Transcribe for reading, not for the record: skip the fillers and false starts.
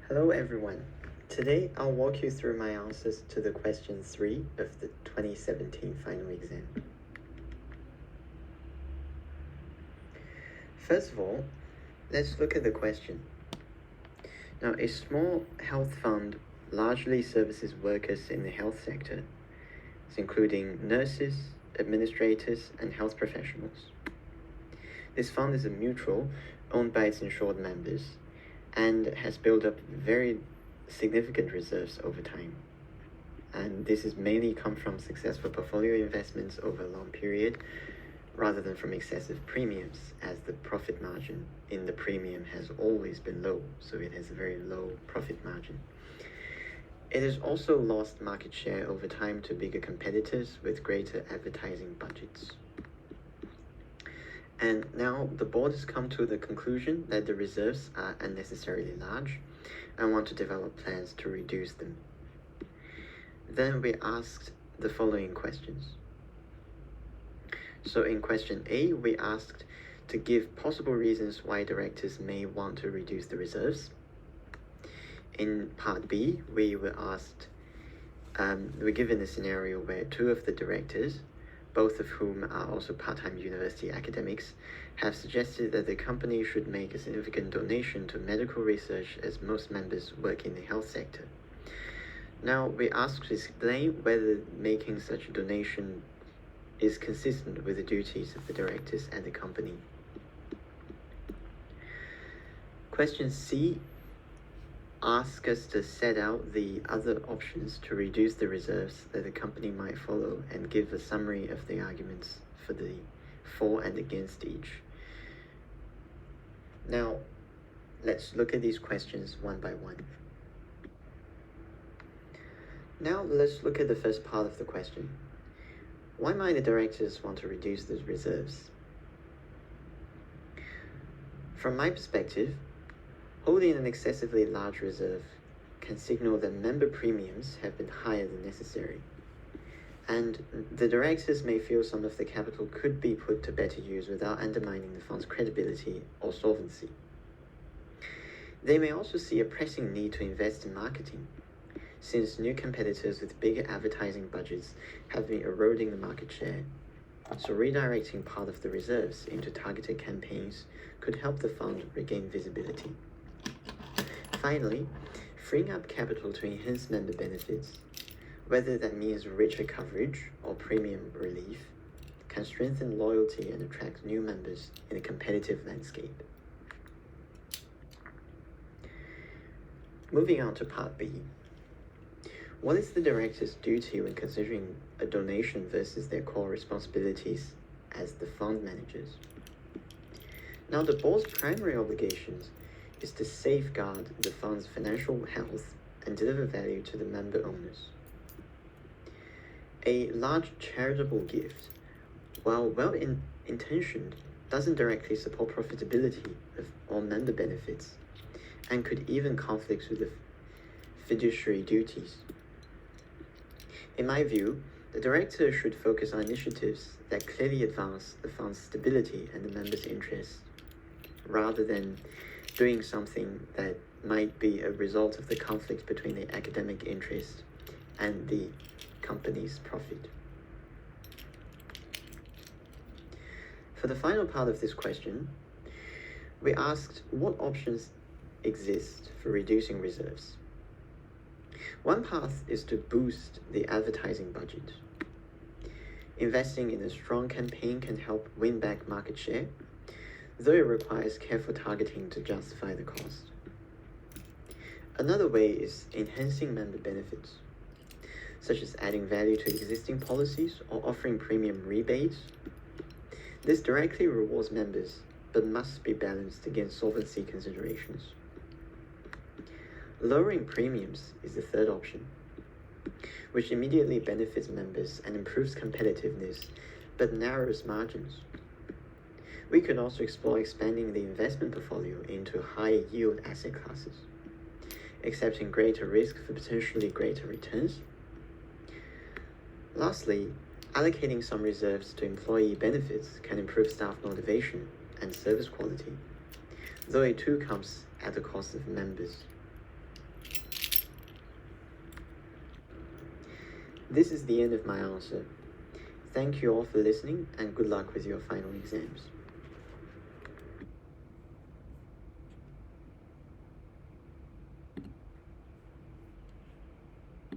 Hello everyone. Today I'll walk you through my answers to the question 3 of the 2017 final exam. First of all, let's look at the question. Now, a small health fund largely services workers in the health sector, including nurses, administrators, and health professionals. This fund is a mutual owned by its insured members and has built up very significant reserves over time. And this has mainly come from successful portfolio investments over a long period rather than from excessive premiums, as the profit margin in the premium has always been low, so it has a very low profit margin. It has also lost market share over time to bigger competitors with greater advertising budgets. And now the board has come to the conclusion that the reserves are unnecessarily large and want to develop plans to reduce them. Then we asked the following questions. So in question A, we asked to give possible reasons why directors may want to reduce the reserves. In part B, we were asked, we're given a scenario where two of the directors, both of whom are also part-time university academics, have suggested that the company should make a significant donation to medical research, as most members work in the health sector. Now, we asked to explain whether making such a donation is consistent with the duties of the directors at the company. Question C asks us to set out the other options to reduce the reserves that the company might follow and give a summary of the arguments for the for and against each. Now, let's look at these questions one by one. Now, let's look at the first part of the question. Why might the directors want to reduce the reserves? From my perspective, holding an excessively large reserve can signal that member premiums have been higher than necessary, and the directors may feel some of the capital could be put to better use without undermining the fund's credibility or solvency. They may also see a pressing need to invest in marketing, since new competitors with bigger advertising budgets have been eroding the market share. So redirecting part of the reserves into targeted campaigns could help the fund regain visibility. Finally, freeing up capital to enhance member benefits, whether that means richer coverage or premium relief, can strengthen loyalty and attract new members in a competitive landscape. Moving on to part B. What is the director's duty when considering a donation versus their core responsibilities as the fund managers? Now, the board's primary obligations is to safeguard the fund's financial health and deliver value to the member owners. A large charitable gift, while well-intentioned, doesn't directly support profitability or member benefits, and could even conflict with the fiduciary duties. In my view, the director should focus on initiatives that clearly advance the fund's stability and the members' interests, rather than doing something that might be a result of the conflict between the academic interest and the company's profit. For the final part of this question, we asked what options exist for reducing reserves. One path is to boost the advertising budget. Investing in a strong campaign can help win back market share, though it requires careful targeting to justify the cost. Another way is enhancing member benefits, such as adding value to existing policies or offering premium rebates. This directly rewards members, but must be balanced against solvency considerations. Lowering premiums is the third option, which immediately benefits members and improves competitiveness, but narrows margins. We could also explore expanding the investment portfolio into higher yield asset classes, accepting greater risk for potentially greater returns. Lastly, allocating some reserves to employee benefits can improve staff motivation and service quality, though it too comes at the cost of members. This is the end of my answer. Thank you all for listening, and good luck with your final exams.